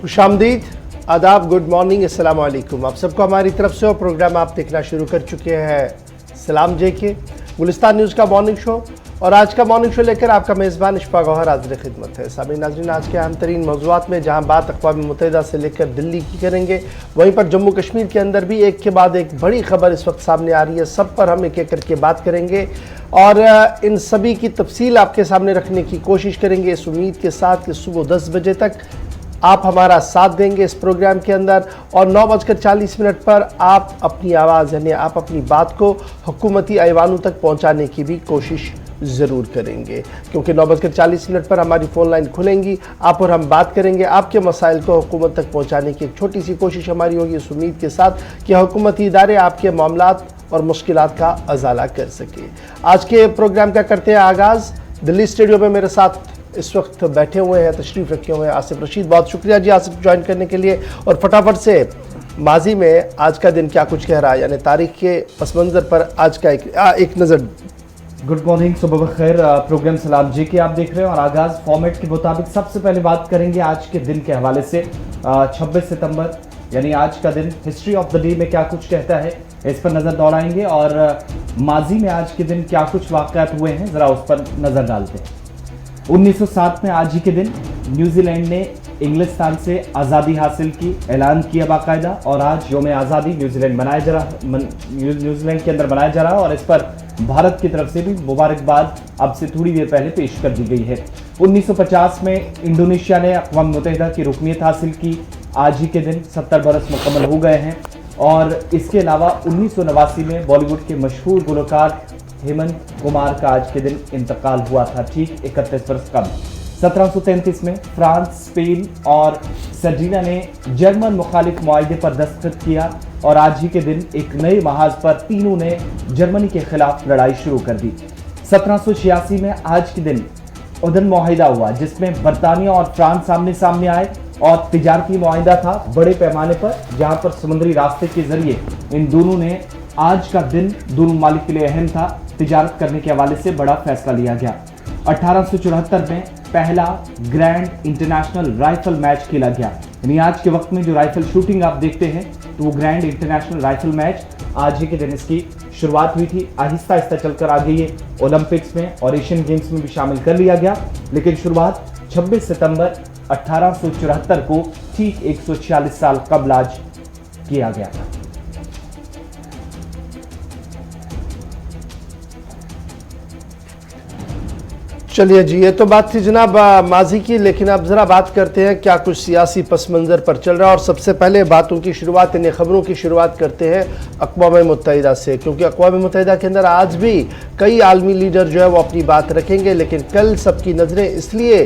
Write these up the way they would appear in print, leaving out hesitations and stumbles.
खुशामदीद, आदाब, good morning, अस्सलाम वालेकुम। आप सबको हमारी तरफ से और प्रोग्राम आप देखना शुरू कर चुके हैं सलाम जे के गुलिस्तान न्यूज़ का मॉर्निंग शो। और आज का मॉर्निंग शो लेकर आपका मेज़बान इशफाक गौहर हाज़िर खिदमत है। सामईन नाज़रीन, आज के अहम तरीन मौज़ूआत में जहाँ बात अक़वाम मुत्तहिदा से लेकर दिल्ली की करेंगे, वहीं पर जम्मू कश्मीर के अंदर भी एक के बाद एक बड़ी खबर इस वक्त सामने आ रही है। सब पर हम एक एक करके बात करेंगे और इन सभी की तफसील आपके सामने रखने की कोशिश करेंगे, इस उम्मीद के साथ कि सुबह 10 बजे तक आप हमारा साथ देंगे इस प्रोग्राम के अंदर। और 9:40 पर आप अपनी आवाज़ यानी आप अपनी बात को हुकूमती ऐवानों तक पहुंचाने की भी कोशिश ज़रूर करेंगे, क्योंकि 9:40 पर हमारी फ़ोन लाइन खुलेंगी। आप और हम बात करेंगे, आपके मसाइल को हुकूमत तक पहुंचाने की एक छोटी सी कोशिश हमारी होगी, इस उम्मीद के साथ कि हुकूमती इदारे आपके मामलात और मुश्किलात का अजाला कर सके। आज के प्रोग्राम का करते हैं आगाज़। दिल्ली स्टूडियो में मेरे साथ इस वक्त बैठे हुए हैं, तशरीफ़ रखे हुए हैं आसिफ रशीद। बहुत शुक्रिया जी आसिफ ज्वाइन करने के लिए। और फटाफट से माजी में आज का दिन क्या कुछ कह रहा है, यानी तारीख के पस मंज़र पर आज का एक नज़र। गुड मॉर्निंग, सुबह बखैर। प्रोग्राम सलाम जी के आप देख रहे हैं और आगाज़ फॉर्मेट के मुताबिक सबसे पहले बात करेंगे आज के दिन के हवाले से। 26 सितंबर यानी आज का दिन हिस्ट्री ऑफ द डे में क्या कुछ कहता है, इस पर नज़र दौड़ाएंगे। और माजी में आज के दिन क्या कुछ वाक़यात हुए हैं, ज़रा उस पर नज़र डालते हैं। 1907 में आज ही के दिन न्यूजीलैंड ने इंग्लिस्तान से आज़ादी हासिल की, ऐलान किया बाकायदा। और आज यौम आज़ादी न्यूजीलैंड न्यूजीलैंड के अंदर मनाया जा रहा है और इस पर भारत की तरफ से भी मुबारकबाद अब से थोड़ी देर पहले पेश कर दी गई है। 1950 में इंडोनेशिया ने अक़वाम मुत्तहिदा की रुकनीत हासिल की। आज ही के दिन 70 बरस मुकम्मल हो गए हैं। और इसके अलावा 1989 में बॉलीवुड के मशहूर गुलकार हेमंत कुमार का आज के दिन इंतकाल हुआ था, ठीक 31 वर्ष कम। 1733 में फ्रांस, स्पेन और सर्डिना ने जर्मन मुखालिफ मुआहदे पर दस्तखत किया और आज ही के दिन एक नए महाज पर तीनों ने जर्मनी के खिलाफ लड़ाई शुरू कर दी। 1786 में आज के दिन उदन मुआहिदा हुआ, जिसमें बरतानिया और फ्रांस सामने सामने आए और तिजारती मुआहिदा था बड़े पैमाने पर, जहां पर समुद्री रास्ते के जरिए इन दोनों ने, आज का दिन दोनों मालिक के लिए अहम था, तिजारत करने के हवाले से बड़ा फैसला लिया गया। 1874 में पहला ग्रैंड इंटरनेशनल राइफल मैच खेला गया, यानी आज के वक्त में जो राइफल शूटिंग आप देखते हैं तो वो ग्रैंड इंटरनेशनल राइफल मैच आज ही के दिन इसकी शुरुआत हुई थी। आहिस्ता आहिस्ता चलकर आगे ये ओलंपिक्स में और एशियन गेम्स में भी शामिल कर लिया गया, लेकिन शुरुआत 26 सितंबर 1874 को ठीक 146 साल कबल आज किया गया था। चलिए जी, ये तो बात थी जनाब माजी की, लेकिन अब ज़रा बात करते हैं क्या कुछ सियासी पस मंज़र पर चल रहा है। और सबसे पहले बातों की शुरुआत, यानी ख़बरों की शुरुआत करते हैं अक़वाम मुत्तहिदा से, क्योंकि अक़वाम मुत्तहिदा के अंदर आज भी कई आलमी लीडर जो है वो अपनी बात रखेंगे। लेकिन कल सबकी नज़रें इसलिए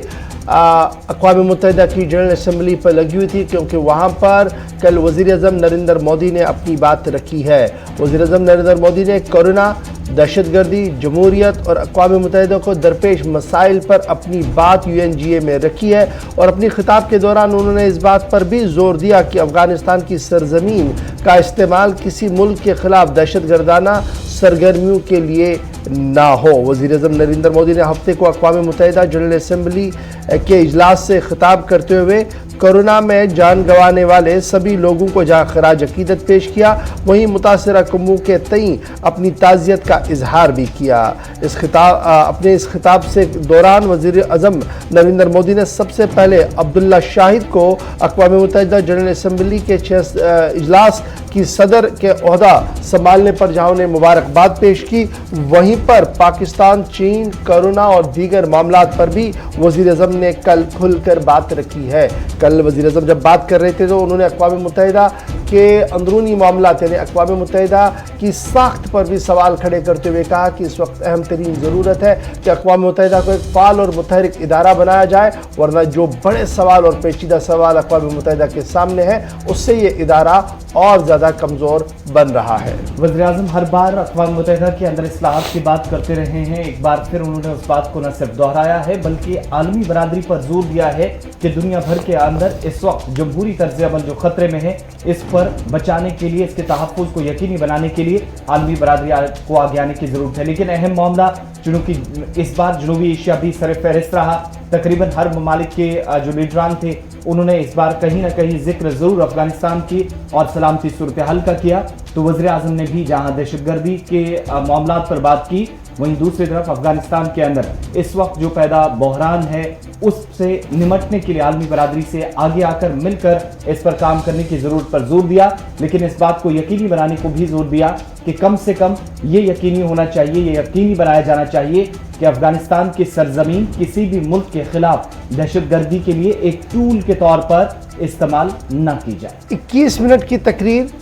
अक़वाम मुत्तहिदा की जनरल असम्बली पर लगी हुई थी क्योंकि वहाँ पर कल वज़ीर-ए-आज़म नरेंद्र मोदी ने अपनी बात रखी है। वज़ीर-ए-आज़म नरेंद्र मोदी ने कोरोना, दहशतगर्दी, जमहूरियत और अक़वाम मुत्तहिदा को दरपेश मसाइल पर अपनी बात UNGA में रखी है। और अपनी खिताब के दौरान उन्होंने इस बात पर भी जोर दिया कि अफ़गानिस्तान की सरजमीन का इस्तेमाल किसी मुल्क के ख़िलाफ़ दहशतगर्दाना सरगर्मियों के लिए ना हो। वज़ीर-ए-आज़म नरेंद्र मोदी ने हफ्ते को अक़वाम मुत्तहिदा जनरल असम्बली के इजलास से खिताब करते हुए कोरोना में जान गंवाने वाले सभी लोगों को जहाँ खराज अकीदत पेश किया, वहीं मुतासरा कौमों के तई अपनी ताज़ियत का इजहार भी किया। अपने इस खिताब से दौरान वज़ीर-ए-आज़म नरेंद्र मोदी ने सबसे पहले अब्दुल्ला शाहिद को अक़वाम मुत्तहिदा जनरल असम्बली के 6 इजलास की सदर के ओहदा संभालने पर जहाँ उन्हें मुबारकबाद पेश की, वहीं पर पाकिस्तान, चीन, कोरोना और दीगर मामलात पर भी वज़ीर-ए-आज़म ने कल खुलकर बात रखी है। कल वज़ीर-ए-आज़म जब बात कर रहे थे तो उन्होंने अक़वाम मुत्तहिदा के अंदरूनी मामलात यानी अक़वाम मुत्तहिदा की साख्त पर भी सवाल खड़े करते हुए कहा कि इस वक्त अहम तरीन ज़रूरत है कि अक़वाम मुत्तहिदा को एक फ़ाल और मुतहरिक इदारा बनाया जाए, वरना जो बड़े सवाल और पेचीदा सवाल अक़वाम मुत्तहिदा के सामने है उससे ये इदारा और ज़्यादा कमज़ोर बन रहा है। वज़ीर-ए-आज़म हर बार अक़वाम मुत्तहिदा के अंदर इस्लाहात की बात करते रहे हैं। एक बार फिर उन्होंने उस बात को न सिर्फ दोहराया है बल्कि आलमी बरादरी पर जोर दिया है कि दुनिया भर के अंदर इस वक्त जमहूरी तर्ज़ अमल जो ख़तरे में है, इस पर बचाने के लिए, इसके तहफ़्फ़ुज़ को यकीनी बनाने के लिए आलमी बरादरी को आगे आने की ज़रूरत है। लेकिन अहम मामला चूँकि इस बार जनूबी एशिया भी सर-ए-फ़हरिस्त रहा, तकरीबन हर ममालिक के जो लीडरान थे उन्होंने इस बार कहीं ना कहीं जिक्र ज़रूर अफगानिस्तान की और सलामती सूरत हाल का किया। तो वज़ीर आज़म ने भी जहाँ दहशतगर्दी के मामला पर बात की, वहीं दूसरी तरफ अफगानिस्तान के अंदर इस वक्त जो पैदा बहरान है उससे निमटने के लिए आलमी बरादरी से आगे आकर मिलकर इस पर काम करने की ज़रूरत पर जोर दिया। लेकिन इस बात को यकीनी बनाने को भी जोर दिया कि कम से कम ये यकीनी होना चाहिए, ये यकीनी बनाया जाना चाहिए कि अफगानिस्तान की सरजमीन किसी भी मुल्क के खिलाफ दहशतगर्दी के लिए एक टूल के तौर पर इस्तेमाल न की जाए। 21 मिनट की तकरीर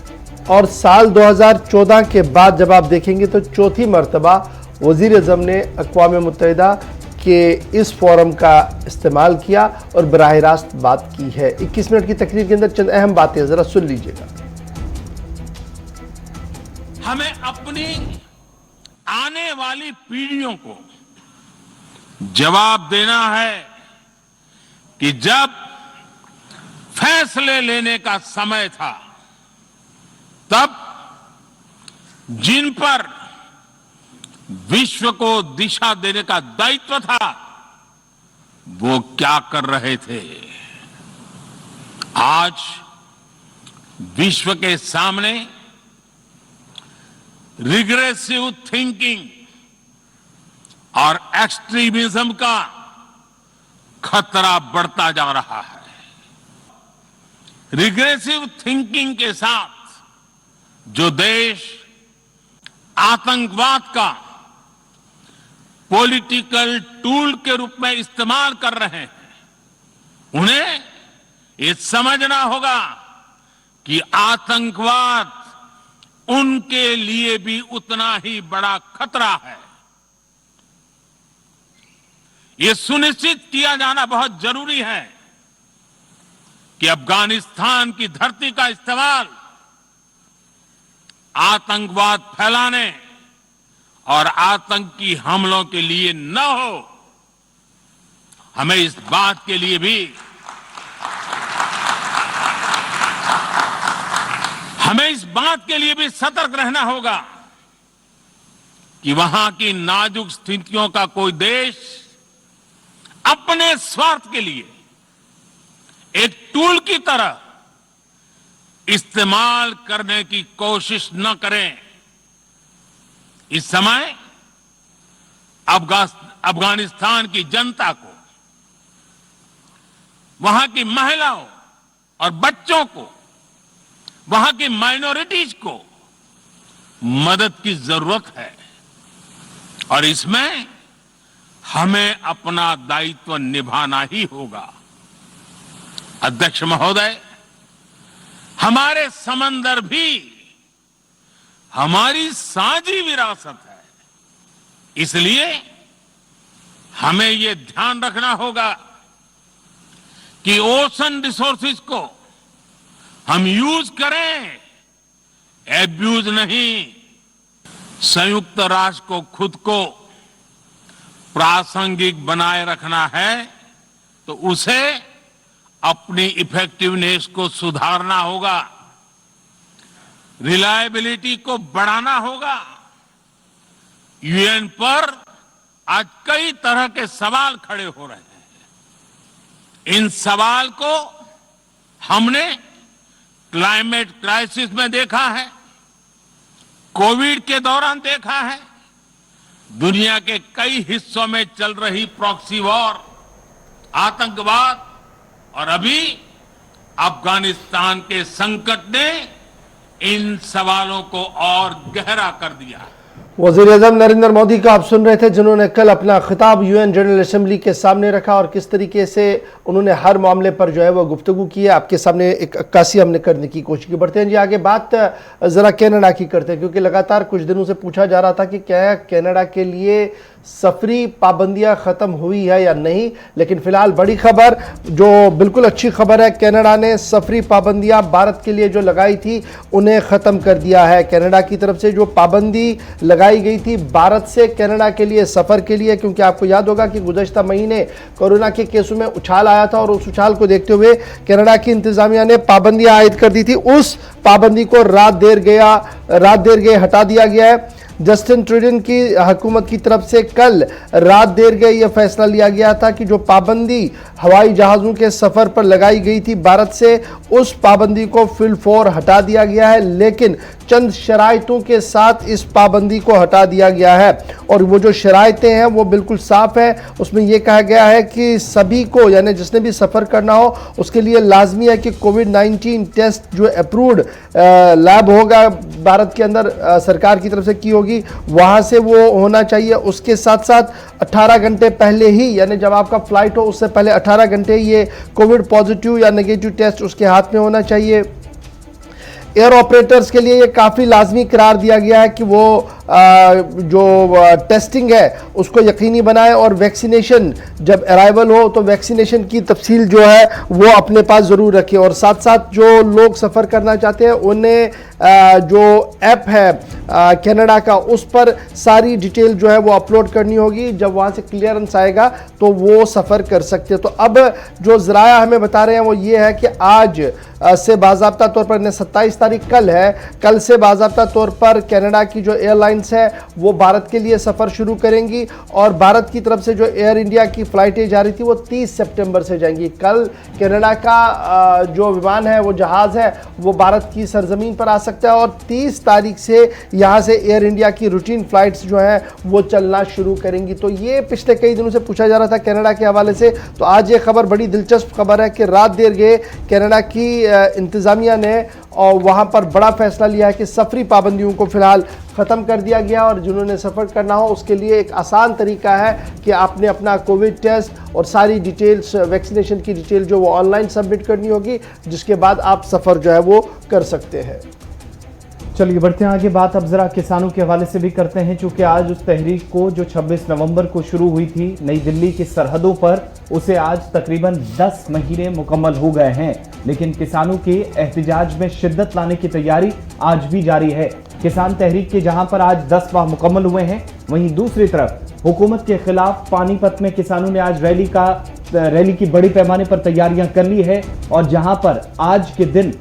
और साल 2014 के बाद जब आप देखेंगे तो चौथी मरतबा वज़ीर आज़म ने अक़वाम मुत्तहिदा के इस फोरम का इस्तेमाल किया और बराह रास्त बात की है। 21 मिनट की तकरीर के अंदर चंद अहम बातें ज़रा सुन लीजिएगा। हमें अपनी आने वाली पीढ़ियों को जवाब देना है कि जब फैसले लेने का समय था तब जिन पर विश्व को दिशा देने का दायित्व था वो क्या कर रहे थे। आज विश्व के सामने रिग्रेसिव थिंकिंग और एक्सट्रीमिज्म का खतरा बढ़ता जा रहा है। रिग्रेसिव थिंकिंग के साथ जो देश आतंकवाद का पॉलिटिकल टूल के रूप में इस्तेमाल कर रहे हैं, उन्हें ये समझना होगा कि आतंकवाद उनके लिए भी उतना ही बड़ा खतरा है। ये सुनिश्चित किया जाना बहुत जरूरी है कि अफगानिस्तान की धरती का इस्तेमाल आतंकवाद फैलाने और आतंकी हमलों के लिए न हो। हमें इस बात के लिए भी सतर्क रहना होगा कि वहां की नाजुक स्थितियों का कोई देश अपने स्वार्थ के लिए एक टूल की तरह इस्तेमाल करने की कोशिश न करें। इस समय अफगानिस्तान की जनता को, वहां की महिलाओं और बच्चों को, वहां की माइनॉरिटीज को मदद की जरूरत है और इसमें हमें अपना दायित्व निभाना ही होगा। अध्यक्ष महोदय, हमारे समंदर भी हमारी साझी विरासत है, इसलिए हमें यह ध्यान रखना होगा कि ओशन रिसोर्सेज को हम यूज करें, एब्यूज नहीं। संयुक्त राष्ट्र को खुद को प्रासंगिक बनाए रखना है तो उसे अपनी इफेक्टिवनेस को सुधारना होगा, रिलायबिलिटी को बढ़ाना होगा। यूएन पर आज कई तरह के सवाल खड़े हो रहे हैं। इन सवाल को हमने क्लाइमेट क्राइसिस में देखा है, कोविड के दौरान देखा है, दुनिया के कई हिस्सों में चल रही प्रॉक्सी वॉर, आतंकवाद और अभी अफगानिस्तान के संकट ने इन सवालों को और गहरा कर दिया। वज़ीर आज़म नरेंद्र मोदी का आप सुन रहे थे, जिन्होंने कल अपना खिताब यूएन जनरल असेंबली के सामने रखा और किस तरीके से उन्होंने हर मामले पर जो है वो गुफ्तगू की है। आपके सामने एक अक्कासी हमने करने की कोशिश की। बढ़ते हैं जी आगे, बात ज़रा कनाडा की करते हैं, क्योंकि लगातार कुछ दिनों से पूछा जा रहा था कि क्या कनाडा के लिए सफरी पाबंदियां ख़त्म हुई है या नहीं। लेकिन फ़िलहाल बड़ी खबर, जो बिल्कुल अच्छी खबर है, कनाडा ने सफरी पाबंदियां भारत के लिए जो लगाई थी उन्हें ख़त्म कर दिया है। कनाडा की तरफ से जो पाबंदी लगाई गई थी भारत से कनाडा के लिए सफ़र के लिए, क्योंकि आपको याद होगा कि गुज़श्ता महीने कोरोना के केसों में उछाल आया था और उस उछाल को देखते हुए कनाडा की इंतज़ामिया ने पाबंदियां आयद कर दी थी। उस पाबंदी को रात देर गए हटा दिया गया है। जस्टिन ट्रूडो की हुकूमत की तरफ से कल रात देर गए यह फैसला लिया गया था कि जो पाबंदी हवाई जहाज़ों के सफ़र पर लगाई गई थी भारत से, उस पाबंदी को फिलफौर हटा दिया गया है, लेकिन चंद शराइतों के साथ इस पाबंदी को हटा दिया गया है। और वो जो शराइतें हैं वो बिल्कुल साफ है। उसमें यह कहा गया है कि सभी को, यानी जिसने भी सफ़र करना हो उसके लिए लाजमी है कि कोविड-19 टेस्ट जो अप्रूव्ड लैब होगा भारत के अंदर सरकार की तरफ से की होगी, वहाँ से वो होना चाहिए। उसके साथ साथ 18 घंटे पहले ही, यानी जब आपका फ्लाइट हो उससे पहले 18 घंटे ये कोविड पॉजिटिव या नेगेटिव टेस्ट उसके हाथ में होना चाहिए। एयर ऑपरेटर्स के लिए ये काफ़ी लाजमी करार दिया गया है कि वो जो टेस्टिंग है उसको यकीनी बनाए और वैक्सीनेशन जब अराइवल हो तो वैक्सीनेशन की तफसील जो है वो अपने पास ज़रूर रखें। और साथ साथ जो लोग सफ़र करना चाहते हैं उन्हें जो ऐप है कनाडा का, उस पर सारी डिटेल जो है वो अपलोड करनी होगी। जब वहाँ से क्लियरेंस आएगा तो वो सफ़र कर सकते हैं। तो अब जो ज़राया हमें बता रहे हैं वो ये है कि आज से बाज़ाब्ता तौर पर 27 तारीख कल है, कल से बाज़ाब्ता तौर पर कनाडा की जो एयरलाइंस है वो भारत के लिए सफ़र शुरू करेंगी। और भारत की तरफ से जो एयर इंडिया की फ़्लाइटें जा रही थी वो 30 सितंबर से जाएंगी। कल कनाडा का जो विमान है, वो जहाज़ है, वो भारत की सरजमीन पर आ सकता है और 30 तारीख से यहाँ से एयर इंडिया की रूटीन फ़्लाइट्स जो हैं वो चलना शुरू करेंगी। तो ये पिछले कई दिनों से पूछा जा रहा था कनाडा के हवाले से। तो आज ये खबर बड़ी दिलचस्प खबर है कि रात देर गए कनाडा की इंतज़ामिया ने और वहाँ पर बड़ा फैसला लिया है कि सफरी पाबंदियों को फ़िलहाल ख़त्म कर दिया गया और जिन्होंने सफ़र करना हो उसके लिए एक आसान तरीका है कि आपने अपना कोविड टेस्ट और सारी डिटेल्स, वैक्सीनेशन की डिटेल जो वो ऑनलाइन सबमिट करनी होगी, जिसके बाद आप सफ़र जो है वो कर सकते हैं। चलिए बढ़ते हैं आगे। बात अब जरा किसानों के हवाले से भी करते हैं, क्योंकि आज उस तहरीक को जो 26 नवंबर को शुरू हुई थी नई दिल्ली की सरहदों पर, उसे आज तकरीबन 10 महीने मुकम्मल हो गए हैं। लेकिन किसानों के एहतजाज में शिद्दत लाने की तैयारी आज भी जारी है। किसान तहरीक के जहां पर आज 10 माह मुकम्मल हुए हैं, वहीं दूसरी तरफ हुकूमत के खिलाफ पानीपत में किसानों ने आज रैली की बड़ी पैमाने पर तैयारियां कर ली है। और जहां पर आज के दिन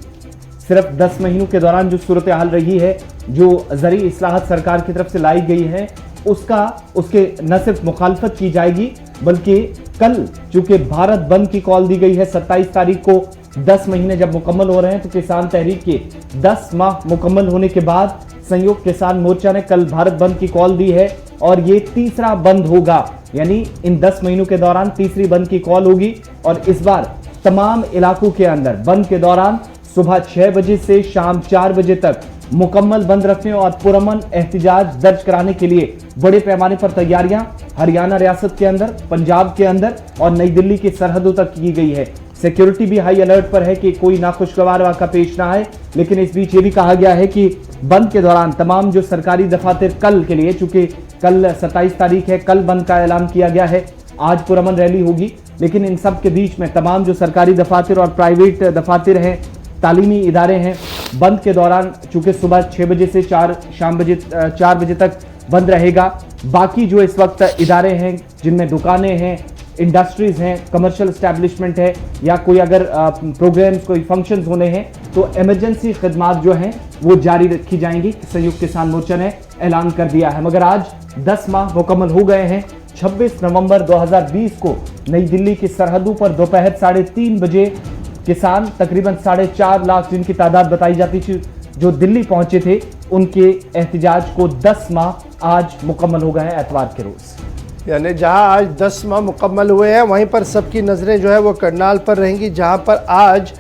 सिर्फ 10 महीनों के दौरान जो सूरत हाल रही है, जो ज़री इस्लाहत सरकार की तरफ से लाई गई है, उसके न सिर्फ मुखालफत की जाएगी बल्कि कल चूंकि भारत बंद की कॉल दी गई है 27 तारीख को, 10 महीने जब मुकम्मल हो रहे हैं तो किसान तहरीक के 10 माह मुकम्मल होने के बाद संयुक्त किसान मोर्चा ने कल भारत बंद की कॉल दी है और ये तीसरा बंद होगा। यानी इन 10 महीनों के दौरान तीसरी बंद की कॉल होगी। और इस बार तमाम इलाकों के अंदर बंद के दौरान सुबह 6 बजे से शाम 4 बजे तक मुकम्मल बंद रखने और पुरअमन एहतजाज दर्ज कराने के लिए बड़े पैमाने पर तैयारियां हरियाणा रियासत के अंदर, पंजाब के अंदर और नई दिल्ली की सरहदों तक की गई है। सिक्योरिटी भी हाई अलर्ट पर है कि कोई नाखुशगवार वाक़ा पेश ना आए। लेकिन इस बीच ये भी कहा गया है कि बंद के दौरान तमाम जो सरकारी दफातर कल के लिए, चूंकि कल 27 तारीख है, कल बंद का ऐलान किया गया है, आज पुरअमन रैली होगी। लेकिन इन सब के बीच में तमाम जो सरकारी दफातर और प्राइवेट दफातर हैं, तालीमी इदारे हैं, बंद के दौरान चूंकि सुबह 6 बजे से 4 बजे तक बंद रहेगा। बाकी जो इस वक्त इदारे हैं जिनमें दुकानें हैं, इंडस्ट्रीज हैं, कमर्शियल एस्टैब्लिशमेंट है या कोई अगर प्रोग्राम्स, कोई फंक्शंस होने हैं तो इमरजेंसी खिदमात जो हैं वो जारी रखी जाएंगी। संयुक्त किसान मोर्चा ने ऐलान कर दिया है। मगर आज 10 माह मुकम्मल हो गए हैं। 26 नवंबर 2020 को नई दिल्ली की सरहदों पर दोपहर 3:30 बजे किसान तकरीबन 4.5 लाख जिनकी तादाद बताई जाती थी जो दिल्ली पहुंचे थे, उनके एहतजाज को 10 माह आज मुकम्मल हो गए हैं एतवार के रोज। यानी जहां आज 10 माह मुकम्मल हुए हैं वहीं पर सबकी नज़रें जो है वो करनाल पर रहेंगी, जहां पर आज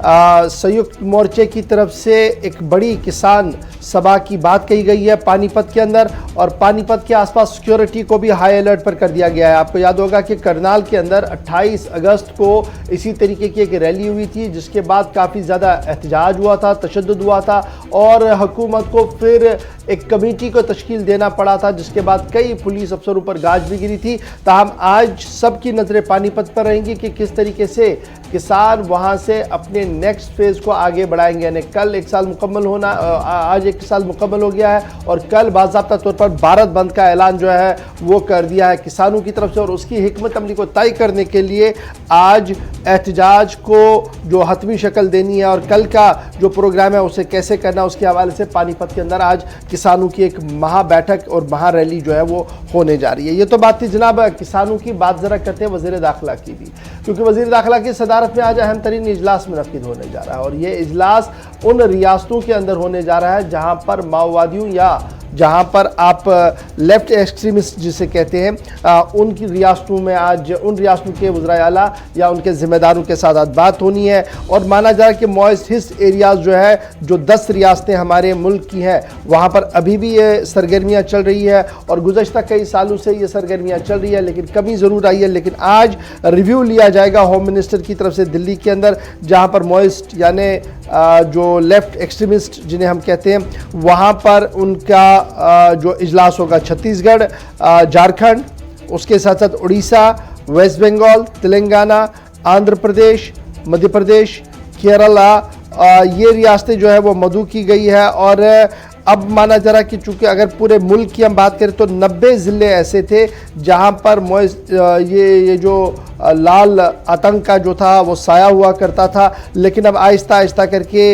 संयुक्त मोर्चे की तरफ से एक बड़ी किसान सभा की बात कही गई है पानीपत के अंदर। और पानीपत के आसपास सिक्योरिटी को भी हाई अलर्ट पर कर दिया गया है। आपको याद होगा कि करनाल के अंदर 28 अगस्त को इसी तरीके की एक रैली हुई थी, जिसके बाद काफ़ी ज़्यादा एहतजाज हुआ था, तशद्दुद हुआ था और हुकूमत को फिर एक कमेटी को तश्कील देना पड़ा था, जिसके बाद कई पुलिस अफसरों पर गाज भी गिरी थी। ताहम आज सबकी नज़रें पानीपत पर रहेंगी कि किस तरीके से किसान वहाँ से अपने नेक्स्ट फेज़ को आगे बढ़ाएंगे। यानी कल 1 साल मुकम्मल होना, आज 1 साल मुकम्मल हो गया है और कल बाज़ाब्ता तौर पर भारत बंद का ऐलान जो है वो कर दिया है किसानों की तरफ से। और उसकी हिकमत अमली को तय करने के लिए आज एहतजाज को जो हतमी शक्ल देनी है और कल का जो प्रोग्राम है उसे कैसे करना, उसके हवाले से पानीपत के अंदर आज किसानों की एक महा बैठक और महा रैली जो है वो होने जा रही है। ये तो बात थी जनाब किसानों की। बात ज़रा करते हैं वज़ीर दाखिला की भी, क्योंकि वज़ीर दाखिला की सदारत में आज अहम तरीन इजलास मुनक्किद होने जा रहा है और ये इजलास उन रियासतों के अंदर होने जा रहा है जहां पर माओवादियों या जहां पर आप लेफ्ट एक्सट्रीमिस्ट जिसे कहते हैं उनकी रियासतों में आज उन रियासतों के वज़राए आला या उनके ज़िम्मेदारों के साथ आज बात होनी है। और माना जा रहा है कि मॉइस्ट हिस्ट एरियाज़ जो है जो 10 रियासतें हमारे मुल्क की हैं वहाँ पर अभी भी ये सरगर्मियाँ चल रही है और गुज़श्ता कई सालों से ये सरगर्मियाँ चल रही है, लेकिन कमी ज़रूर आई है। लेकिन आज रिव्यू लिया जाएगा होम मिनिस्टर की तरफ से दिल्ली के अंदर, जहाँ पर मॉइस्ट यानी जो लेफ्ट एक्सट्रीमिस्ट जिन्हें हम कहते हैं वहाँ पर उनका जो इजलास होगा छत्तीसगढ़, झारखंड, उसके साथ साथ उड़ीसा, वेस्ट बंगाल, तेलंगाना, आंध्र प्रदेश, मध्य प्रदेश, केरला, ये रियासतें जो है वो मदऊ की गई है। और अब माना जा रहा है कि चूंकि अगर पूरे मुल्क की हम बात करें तो 90 ज़िले ऐसे थे जहां पर ये जो लाल आतंक का जो था वो साया हुआ करता था, लेकिन अब आहिस्ता आहिस्ता करके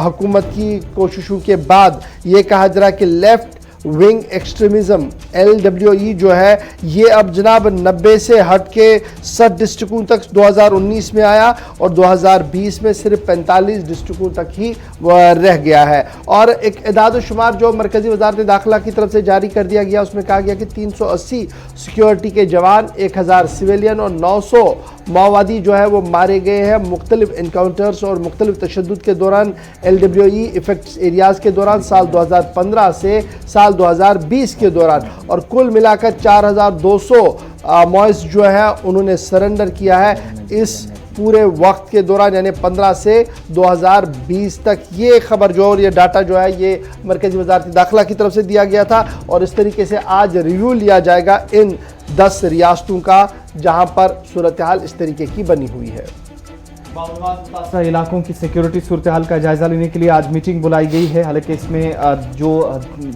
हुकूमत की कोशिशों के बाद ये कहा जा रहा है कि लेफ्ट विंग एक्सट्रीमिज़म LWE जो है ये अब जनाब 90 से हट के 60 डिस्ट्रिक्टों तक 2019 में आया और 2020 में सिर्फ 45 डिस्ट्रिक्टों तक ही रह गया है। और एक इदाद शुमार जो मरकज़ी वज़ारत दाखिला की तरफ से जारी कर दिया गया उसमें कहा गया कि 380 सिक्योरिटी के जवान, 1000 सिविलियन और 900 माओवादी जो है वो मारे गए हैं मुख्तलिफ इनकाउंटर्स और मुख्तलिफ तशद्दुद के दौरान LWE इफेक्ट्स एरियाज़ के दौरान साल 2015 से साल 2020 के दौरान। और कुल मिलाकर 4200 मॉइस जो है उन्होंने सरेंडर किया है इस पूरे वक्त के दौरान, यानी 15 से 2020 तक। ये खबर जो और ये डाटा जो है ये मरकज़ी वज़ारत दाखिला की तरफ से दिया गया था और इस तरीके से आज रिव्यू लिया जाएगा इन 10 रियासतों का जहां पर सूरत हाल इस तरीके की बनी हुई है। इलाकों की सिक्योरिटी सूरत हाल का जायजा लेने के लिए आज मीटिंग बुलाई गई है। हालांकि इसमें जो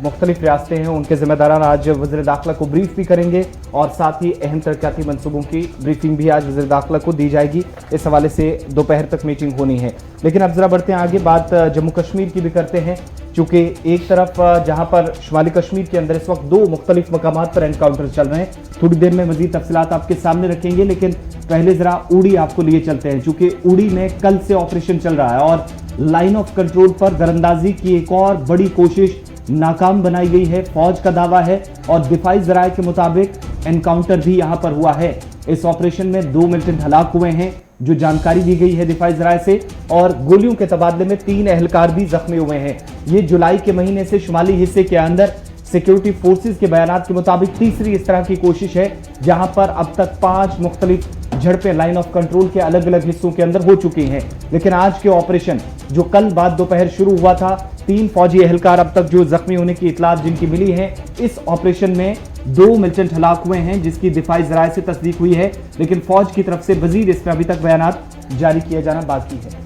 मुख्तलिफ रियासतें हैं उनके ज़िम्मेदारान आज वज़ीर दाखिला को ब्रीफ भी करेंगे और साथ ही अहम तरक्याती मनसूबों की ब्रीफिंग भी आज वज़ीर दाखिला को दी जाएगी। इस हवाले से दोपहर तक मीटिंग होनी है। लेकिन अब जरा बढ़ते हैं आगे, बात जम्मू कश्मीर की भी करते हैं, चूँकि एक तरफ जहाँ पर शुमाली कश्मीर के अंदर इस वक्त 2 मुख्तलिफ मकामात पर एनकाउंटर चल रहे हैं। थोड़ी देर में मज़ीद तफसीलात आपके सामने रखेंगे, लेकिन पहले ज़रा उड़ी आपको लिए चलते हैं, चूँकि उड़ी में कल से ऑपरेशन चल रहा है और लाइन ऑफ कंट्रोल पर दरअंदाजी की एक और बड़ी कोशिश नाकाम बनाई गई है, फौज का दावा है। और दिफाई ज़राए के मुताबिक एनकाउंटर भी यहाँ पर हुआ है। इस ऑपरेशन में 2 मिलिटेंट हलाक हुए हैं जो जानकारी दी गई है दिफाई ज़राए से, और गोलियों के तबादले में 3 एहलकार भी जख्मी हुए हैं। ये जुलाई के महीने से शुमाली हिस्से के अंदर सिक्योरिटी फोर्सेस के बयानात के मुताबिक तीसरी इस तरह की कोशिश है जहां पर अब तक 5 मुख्तलिफ झड़पें लाइन ऑफ कंट्रोल के अलग अलग हिस्सों के अंदर हो चुकी हैं। लेकिन आज के ऑपरेशन जो कल बाद दोपहर शुरू हुआ था, 3 फौजी एहलकार अब तक जो जख्मी होने की इतलात जिनकी मिली है, इस ऑपरेशन में 2 मिलिटेंट हलाक हुए हैं जिसकी दिफाई ज़राए से तस्दीक हुई है। लेकिन फौज की तरफ से मजीद इसमें अभी तक बयानात जारी किया जाना बाकी है।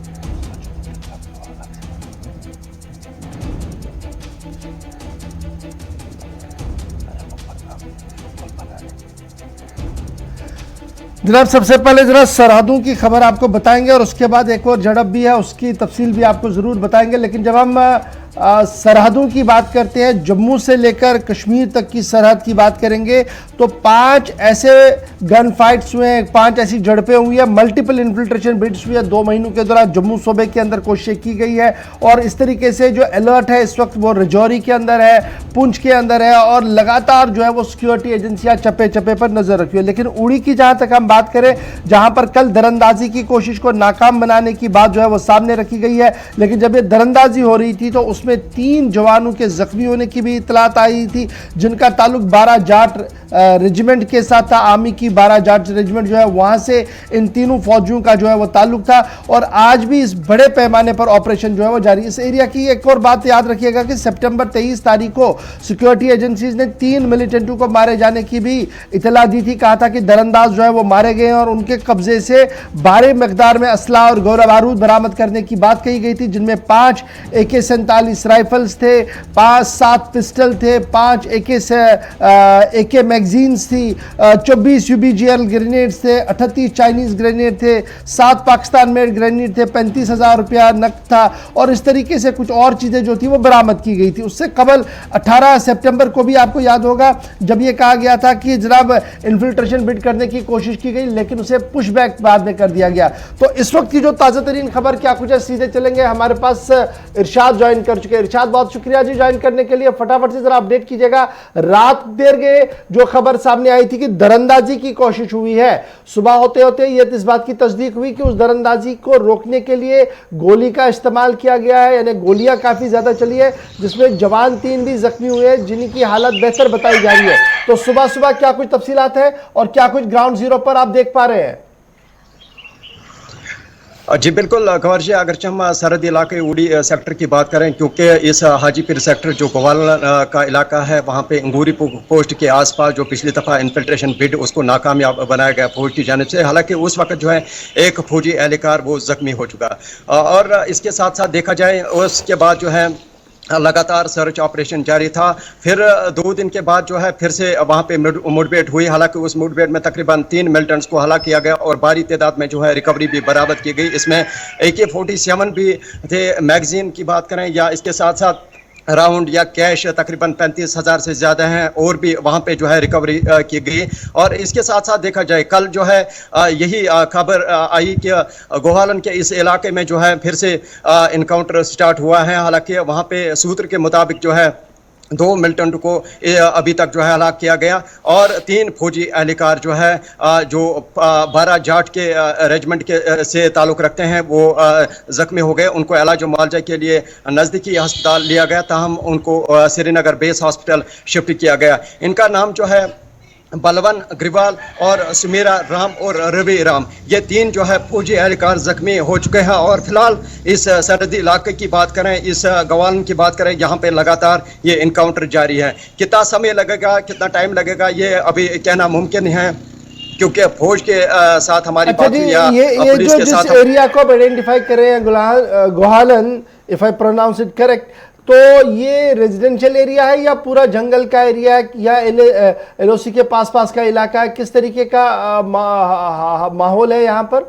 जनाब सबसे पहले जरा सरहदों की खबर आपको बताएंगे और उसके बाद एक और झड़प भी है उसकी तफसील भी आपको ज़रूर बताएंगे। लेकिन जब हम सरहदों की बात करते हैं, जम्मू से लेकर कश्मीर तक की सरहद की बात करेंगे तो 5 ऐसे गन फाइट्स हुए हैं, 5 ऐसी झड़पें हुई है, मल्टीपल इन्फिल्ट्रेशन बिड्स हुई है 2 महीनों के दौरान जम्मू सूबे के अंदर कोशिशें की गई है। और इस तरीके से जो अलर्ट है इस वक्त वो रजौरी के अंदर है, पुंछ के अंदर है और लगातार जो है वो सिक्योरिटी एजेंसियां चप्पे चप्पे पर नजर रखी है। लेकिन उड़ी की जहां तक हम बात करें, जहां पर कल दरअंदाजी की कोशिश को नाकाम बनाने की बात जो है वो सामने रखी गई है, लेकिन जब ये दरअंदाजी हो रही थी तो उसमें 3 जवानों के जख्मी होने की भी इतलात आई थी जिनका ताल्लुक 12 जाट रेजिमेंट के साथ था। आर्मी की 12 जाट रेजिमेंट जो है वहां से इन तीनों फौजियों का जो है वो ताल्लुक था। और आज भी इस बड़े पैमाने पर ऑपरेशन जो है वो जारी। इस एरिया की एक और बात याद रखिएगा कि सितंबर 23 तारीख को सिक्योरिटी एजेंसीज ने 3 मिलिटेंटों को मारे जाने की भी इतला दी थी। कहा था कि दरअंदाज जो है वो मारे गए और उनके कब्जे से भारी मकदार में असला और गोला बारूद बरामद करने की बात कही गई थी, जिनमें 5 AK-47 45 राइफल्स थे, 5-7 पिस्टल थे, 5 AK मैगजीन्स थी, 24 UBGL ग्रेनेड्स थे, 38 चाइनीज ग्रेनेड थे, 7 पाकिस्तान मेड ग्रेनेड थे, 35,000 रुपया नकद था और इस तरीके से कुछ और चीज़ें जो थी वो बरामद की गई थी। उससे कबल 18 सितंबर को भी आपको याद होगा जब ये कहा गया था कि जनाब इन्फिल्ट्रेशन बिड करने की कोशिश की गई लेकिन उसे पुश बैक बाद में कर दिया गया। तो इस वक्त की जो ताज़ा तरीन खबर क्या कुछ है, सीधे चलेंगे, हमारे पास इरशाद ज्वाइन कर चुके हैं। इरशाद बहुत शुक्रिया जी ज्वाइन करने के लिए, फटाफट से जरा अपडेट कीजिएगा। रात देर गए जो खबर सामने आई थी कि दरअंदाजी की कोशिश हुई है, सुबह होते होते ये इस बात की तस्दीक हुई कि उस दरअंदाजी को रोकने के लिए गोली का इस्तेमाल किया गया है, यानी गोलियां काफी ज्यादा चली है जिसमें जवान 3 भी जख्मी हुए जिनकी हालत बेहतर बताई जा रही है। तो सुबह सुबह क्या कुछ तफसीलात है और क्या कुछ ग्राउंड जीरो पर आप देख पा रहे हैं? जी बिल्कुल गौर जी, अगर हम सरहदी इलाके उड़ी सेक्टर की बात करें, क्योंकि इस हाजीपुर सेक्टर जो गोवालन का इलाका है वहाँ पे अंगूरी पोस्ट के आसपास जो पिछली दफ़ा इन्फिल्ट्रेशन बिड उसको नाकामयाब बनाया गया फौज की जानिब से। हालांकि उस वक्त जो है एक फौजी एहलकार वो जख्मी हो चुका और इसके साथ साथ देखा जाए उसके बाद जो है लगातार सर्च ऑपरेशन जारी था। फिर 2 दिन के बाद जो है फिर से वहाँ पे मुठभेड़ हुई। हालांकि उस मुठभेड़ में तकरीबन 3 मिलिटेंट्स को हलाक किया गया और भारी तादाद में जो है रिकवरी भी बरामद की गई। इसमें AK-47 भी थे, मैगजीन की बात करें या इसके साथ साथ राउंड या कैश तकरीबन 35,000 से ज़्यादा हैं और भी वहाँ पे जो है रिकवरी की गई। और इसके साथ साथ देखा जाए कल जो है यही खबर आई कि गोहालन के इस इलाके में जो है फिर से इनकाउंटर स्टार्ट हुआ है। हालांकि वहाँ पे सूत्र के मुताबिक जो है 2 मिलिटेंट को अभी तक जो है हलाक किया गया और 3 फौजी एहलकार जो है जो 12 जाट के रेजिमेंट के से ताल्लुक़ रखते हैं वो ज़ख्मी हो गए। उनको इलाज मुआवजा के लिए नज़दीकी अस्पताल लिया गया, ताहम उनको श्रीनगर बेस हॉस्पिटल शिफ्ट किया गया। इनका नाम जो है बलवन ग्रिवाल और सुमेरा राम और रवि राम, ये 3 जो है फौजी एहलकार जख्मी हो चुके हैं। और फिलहाल इस सरहदी इलाके की बात करें, इस गवालन की बात करें, यहाँ पे लगातार ये इनकाउंटर जारी है। कितना समय लगेगा, कितना टाइम लगेगा, ये अभी कहना मुमकिन है क्योंकि फौज के साथ हमारी बात हुई या पुलिस के साथ। एरिया को आप आइडेंटिफाई कर रहे हैं Gohalan, if I pronounce it correct, तो ये रेजिडेंशियल एरिया है या पूरा जंगल का एरिया है या LOC के पास का इलाका है? किस तरीके का माहौल है यहाँ पर?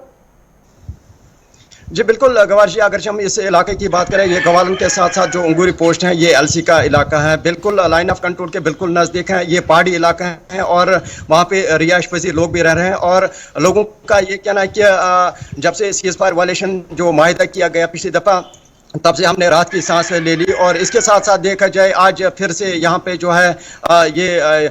जी बिल्कुल गवार जी, अगर हम इस इलाके की बात करें, ये गवालन के साथ साथ जो अंगूरी पोस्ट है ये LC का इलाका है, बिल्कुल लाइन ऑफ कंट्रोल के बिल्कुल नज़दीक है। ये पहाड़ी इलाका है और वहाँ पे रिहाइश पजीर लोग भी रह रहे हैं और लोगों का ये कहना है कि जब से सीज़ फायर वायलेशन जो माहिदा किया गया पिछली दफ़ा, तब से हमने राहत की सांस ले ली। और इसके साथ साथ देखा जाए आज फिर से यहाँ पे जो है ये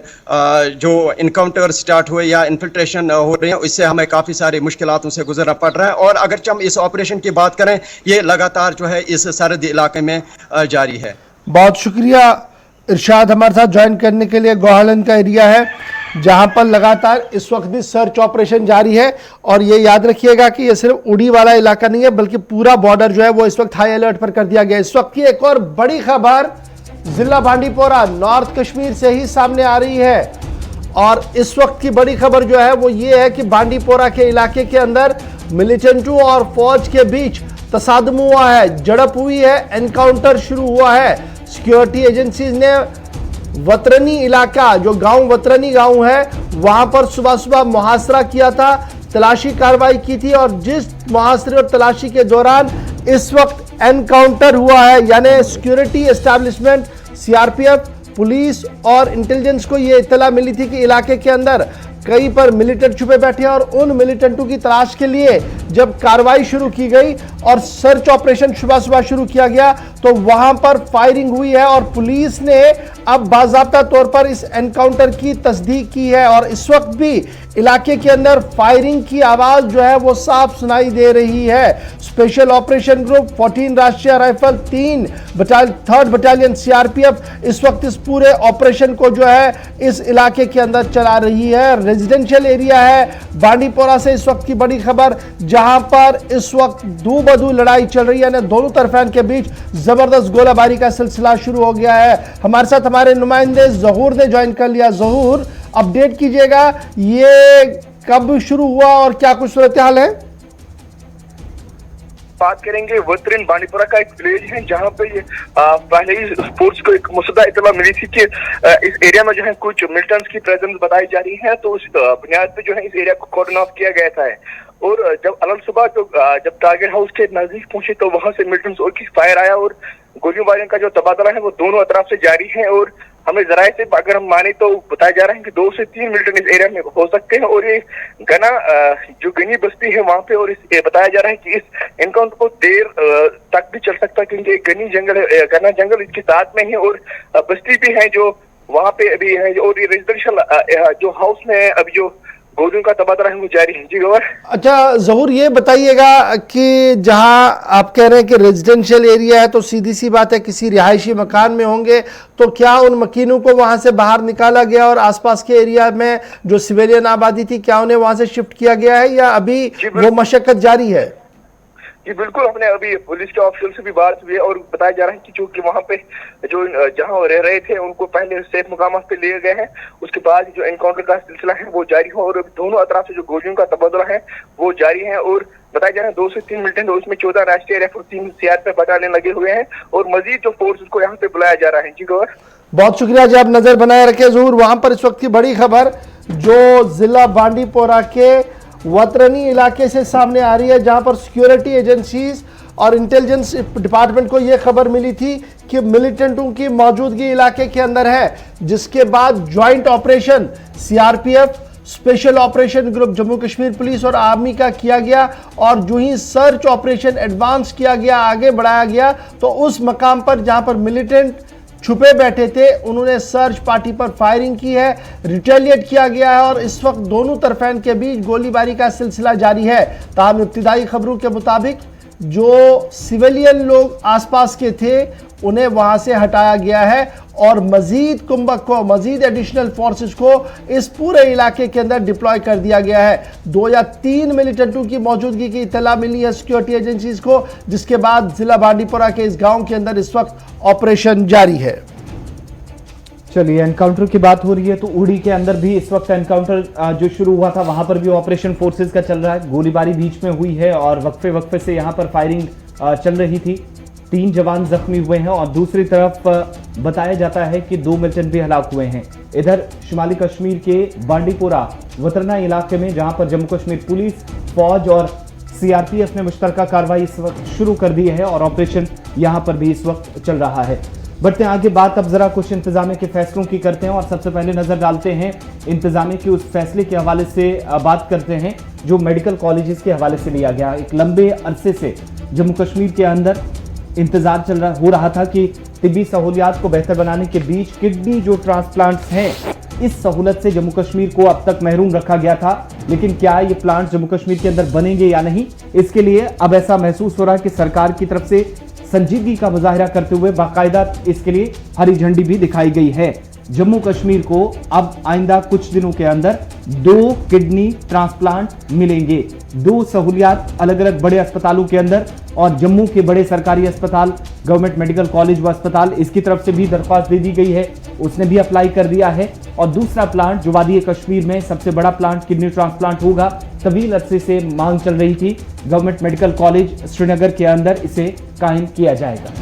जो इनकाउंटर स्टार्ट हुए या इन्फिल्ट्रेशन हो रही है, इससे हमें काफ़ी सारी मुश्किलातों से गुजरना पड़ रहा है। और अगर हम इस ऑपरेशन की बात करें, ये लगातार जो है इस सरहदी इलाके में जारी है। बहुत शुक्रिया इरशाद हमारे साथ ज्वाइन करने के लिए। गोहालन का एरिया है जहां पर लगातार इस वक्त भी सर्च ऑपरेशन जारी है और ये याद रखिएगा कि ये सिर्फ उड़ी वाला इलाका नहीं है बल्कि पूरा बॉर्डर जो है वो इस वक्त हाई अलर्ट पर कर दिया गया है। इस वक्त की एक और बड़ी खबर जिला बांडीपोरा नॉर्थ कश्मीर से ही सामने आ रही है और इस वक्त की बड़ी खबर जो है वो ये है कि बांडीपोरा के इलाके के अंदर मिलिटेंटों और फौज के बीच तसादम हुआ है, झड़प हुई है, एनकाउंटर शुरू हुआ है। सिक्योरिटी एजेंसीज ने वतरनी इलाका, जो गांव वतरनी गांव है, वहां पर सुबह सुबह मुहासरा किया था, तलाशी कार्रवाई की थी और जिस मुहासरे और तलाशी के दौरान इस वक्त एनकाउंटर हुआ है, यानी सिक्योरिटी एस्टैब्लिशमेंट, CRPF, पुलिस और इंटेलिजेंस को यह इत्तला मिली थी कि इलाके के अंदर कहीं पर मिलिटेंट छुपे बैठे हैं और उन मिलिटेंटों की तलाश के लिए जब कार्रवाई शुरू की गई और सर्च ऑपरेशन सुबह सुबह शुरू किया गया तो वहां पर फायरिंग हुई है और पुलिस ने अब बाज़ाब्ता तौर पर इस एनकाउंटर की तस्दीक की है और इस वक्त भी इलाके के अंदर फायरिंग की आवाज जो है वो साफ सुनाई दे रही है। स्पेशल ऑपरेशन ग्रुप, 14 राष्ट्रीय राइफल, 3rd बटालियन CRPF इस वक्त इस पूरे ऑपरेशन को जो है इस इलाके के अंदर चला रही है। रेजिडेंशियल एरिया है बांडीपोरा से इस वक्त की बड़ी खबर, जहां पर इस वक्त दो बदू लड़ाई चल रही है, दोनों तरफेन के बीच जबरदस्त गोलाबारी का सिलसिला शुरू हो गया है। हमारे साथ हमारे नुमाइंदे जहूर ने ज्वाइन कर लिया। जहूर, अपडेट कीजिएगा, ये कब शुरू हुआ और क्या कुछ सूरत हाल है? बात करेंगे वतरिन बांडीपुरा का एक विलेज है जहाँ पे ये पहले ही फोर्स को एक मुसद्दा इत्तला मिली थी कि इस एरिया में जो है कुछ मिलिटेंट्स की प्रेजेंस बताई जा रही है, तो उस बुनियाद पे जो है इस एरिया को कॉर्डन ऑफ किया गया था। और जब अलग सुबह जब टारगेट हाउस के नजदीक पहुंचे तो वहां से मिलिटेंट्स और की फायर आया और गोलियों बारियों का जो तबादला है वो दोनों तरफ से जारी है। और हमें जराये से अगर हम माने तो बताया जा रहा है कि 2 से 3 मिलिटेंट इस एरिया में हो सकते हैं। और ये गना जो गनी बस्ती है वहां पे, और बताया जा रहा है कि इस एनकाउंटर को देर तक भी चल सकता है क्योंकि घनी जंगल है, घना जंगल इसके साथ में है और बस्ती भी है जो वहां पे अभी है। और ये रेजिडेंशियल जो हाउस में अभी जो गोलियों का तबादला है वो जारी है। जी गौर। अच्छा जहूर, ये बताइएगा कि जहां आप कह रहे हैं कि रेजिडेंशियल एरिया है तो सीधी सी बात है किसी रिहायशी मकान में होंगे, तो क्या उन मकीनों को वहां से बाहर निकाला गया और आसपास के एरिया में जो सिविलियन आबादी थी क्या उन्हें वहां से शिफ्ट किया गया है या अभी वो मशक्कत जारी है? जी बिल्कुल, हमने अभी पुलिस के ऑफिसर से भी बात हुई है और बताया जा रहा है कि जो कि वहां पे जो जहां रह रहे थे उनको पहले सेफ मुकामात पे लिए गए हैं, उसके बाद जो एनकाउंटर का सिलसिला है वो जारी हो और दोनों अतराफ से जो गोलियों का तबादला है वो जारी है। और बताया जा रहा है 2 से 3 मिलिटेंट, उसमें 14 राष्ट्रीय राइफल 3 सीआरपीएफ बटालियन लगे हुए हैं और मजीद जो फोर्स को यहाँ पे बुलाया जा रहा है। जी गौर, बहुत शुक्रिया जी, आप नजर बनाए रखे जहूर। वहां पर इस वक्त की बड़ी खबर जो जिला बांडीपोरा के वतरनी इलाके से सामने आ रही है, जहां पर सिक्योरिटी एजेंसीज और इंटेलिजेंस डिपार्टमेंट को यह खबर मिली थी कि मिलिटेंटों की मौजूदगी इलाके के अंदर है, जिसके बाद joint operation CRPF, special operation group Jammu Kashmir police और आर्मी का किया गया और जो ही सर्च ऑपरेशन एडवांस किया गया, आगे बढ़ाया गया, तो उस मकाम पर जहां पर मिलिटेंट छुपे बैठे थे उन्होंने सर्च पार्टी पर फायरिंग की है, रिटेलिएट किया गया है और इस वक्त दोनों तरफैन के बीच गोलीबारी का सिलसिला जारी है। ताहम इब्तिदाई खबरों के मुताबिक जो सिविलियन लोग आसपास के थे उन्हें वहां से हटाया गया है और मजीद कुंभक को, मजीद एडिशनल फोर्सेस को इस पूरे इलाके के अंदर डिप्लॉय कर दिया गया है। 2 या 3 मिलिटेंटों की मौजूदगी की इत्तला मिली है सिक्योरिटी एजेंसीज को, जिसके बाद जिला बांडीपोरा के इस गांव के अंदर इस वक्त ऑपरेशन जारी है। चलिए, एनकाउंटर की बात हो रही है तो उड़ी के अंदर भी इस वक्त एनकाउंटर जो शुरू हुआ था वहां पर भी ऑपरेशन फोर्सेस का चल रहा है। गोलीबारी बीच में हुई है और वक्फे वक्फे से यहां पर फायरिंग चल रही थी। 3 जवान जख्मी हुए हैं और दूसरी तरफ बताया जाता है कि 2 मिलिटेंट भी हलाक हुए हैं। इधर शुमाली कश्मीर के बांडीपोरा वतरना इलाके में जहां पर जम्मू कश्मीर पुलिस, फौज और सीआरपीएफ ने मुश्तरका कार्रवाई इस वक्त शुरू कर दी है और ऑपरेशन यहां पर भी इस वक्त चल रहा है। बढ़ते हैं आगे, बात अब जरा कुछ इंतजामिया के फैसलों की करते हैं और सबसे पहले नजर डालते हैं इंतजामिया के उस फैसले के हवाले से बात करते हैं जो मेडिकल कॉलेजेस के हवाले से लिया गया। एक लंबे अरसे से जम्मू कश्मीर के अंदर इंतजार हो रहा था कि तिब्बी सहूलियात को बेहतर बनाने के बीच किडनी जो ट्रांसप्लांट्स हैं, इस सहूलत से जम्मू कश्मीर को अब तक महरूम रखा गया था। लेकिन क्या ये प्लांट जम्मू कश्मीर के अंदर बनेंगे या नहीं, इसके लिए अब ऐसा महसूस हो रहा है कि सरकार की तरफ से संजीदगी का मुजाहिरा करते हुए बाकायदा इसके लिए हरी झंडी भी दिखाई गई है। जम्मू कश्मीर को अब आइंदा कुछ दिनों के अंदर 2 किडनी ट्रांसप्लांट मिलेंगे। 2 सहूलियात अलग अलग बड़े अस्पतालों के अंदर और जम्मू के बड़े सरकारी अस्पताल गवर्नमेंट मेडिकल कॉलेज व अस्पताल, इसकी तरफ से भी दरख्वास्त दे दी गई है, उसने भी अप्लाई कर दिया है। और दूसरा प्लांट जो वादी कश्मीर में सबसे बड़ा प्लांट किडनी ट्रांसप्लांट होगा, तवील अरसे से मांग चल रही थी, गवर्नमेंट मेडिकल कॉलेज श्रीनगर के अंदर इसे कायम किया जाएगा।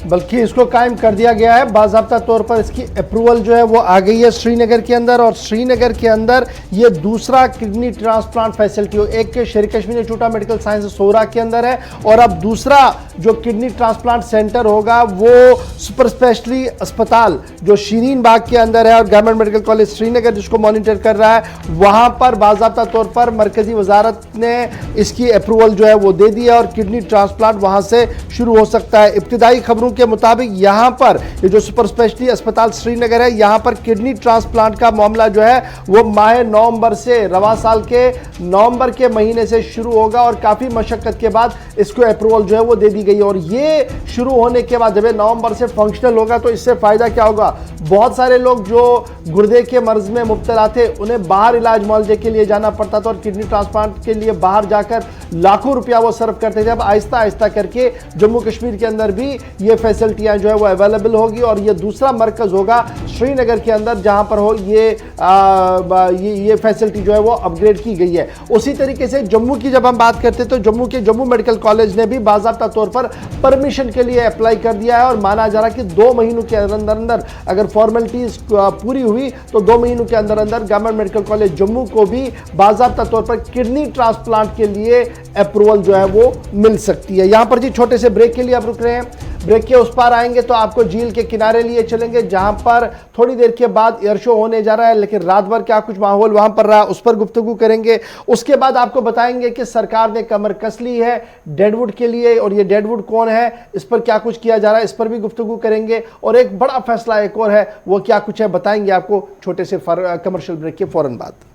बल्कि इसको कायम कर दिया गया है, बाज़ाब्ता तौर पर इसकी अप्रूवल जो है वो आ गई है श्रीनगर के अंदर और श्रीनगर के अंदर ये दूसरा किडनी ट्रांसप्लांट फैसिलिटी हो। एक Sher Kashmir Institute of Medical Science Soura के अंदर है और अब दूसरा जो किडनी ट्रांसप्लांट सेंटर होगा वो सुपर स्पेशलिटी अस्पताल जो शीरीन बाग के अंदर है और गवर्नमेंट मेडिकल कॉलेज श्रीनगर जिसको मॉनिटर कर रहा है, वहाँ पर बाज़ाब्ता तौर पर मरकजी वजारत ने इसकी अप्रूवल जो है वो दे दी है और किडनी ट्रांसप्लांट वहाँ से शुरू हो सकता है। इब्तिदाई खबरों के मुताबिक यहां पर ये जो सुपर स्पेशलिटी अस्पताल श्रीनगर है, यहां पर किडनी ट्रांसप्लांट का मामला जो है वो माह नवंबर से, रवा साल के नवंबर के महीने से शुरू होगा और काफी मशक्कत के बाद इसको अप्रूवल जो है वो दे दी गई। और ये शुरू होने के बाद जब ये नवंबर से फंक्शनल होगा तो इससे फायदा क्या होगा, बहुत सारे लोग जो गुर्दे के मर्ज में मुब्तला थे उन्हें बाहर इलाज मुआवजे के लिए जाना पड़ता था और किडनी ट्रांसप्लांट के लिए बाहर जाकर लाखों रुपया वो सर्व करते थे। अब आहिस्ता आहिस्ता करके जम्मू कश्मीर के अंदर भी ये फैसिलिटियां जो है वो अवेलेबल होगी और ये दूसरा मरकज होगा श्रीनगर के अंदर जहां पर हो ये फैसिलिटी जो है वो अपग्रेड की गई है। उसी तरीके से जम्मू की जब हम बात करते हैं तो जम्मू के जम्मू मेडिकल कॉलेज ने भी बाकायदा तौर पर परमिशन के लिए अप्लाई कर दिया है और माना जा रहा है कि 2 महीनों के अंदर अंदर अगर फॉर्मेलिटीज पूरी हुई तो 2 महीनों के अंदर अंदर गवर्नमेंट मेडिकल कॉलेज जम्मू को भी बाकायदा तौर पर किडनी ट्रांसप्लांट के लिए अप्रूवल जो है वो मिल सकती है। यहां पर जी छोटे से ब्रेक के लिए आप रुक रहे हैं, ब्रेक के उस पार आएंगे तो आपको झील के किनारे लिए चलेंगे जहां पर थोड़ी देर के बाद एयर शो होने जा रहा है, लेकिन रात भर क्या कुछ माहौल वहां पर रहा उस पर गुफ्तगू करेंगे। उसके बाद आपको बताएंगे कि सरकार ने कमर कस ली है डेडवुड के लिए और ये डेडवुड कौन है, इस पर क्या कुछ किया जा रहा है, इस पर भी गुफ्तगू करेंगे। और एक बड़ा फैसला एक और है, वो क्या कुछ है बताएंगे आपको छोटे से कमर्शियल ब्रेक के फौरन बाद।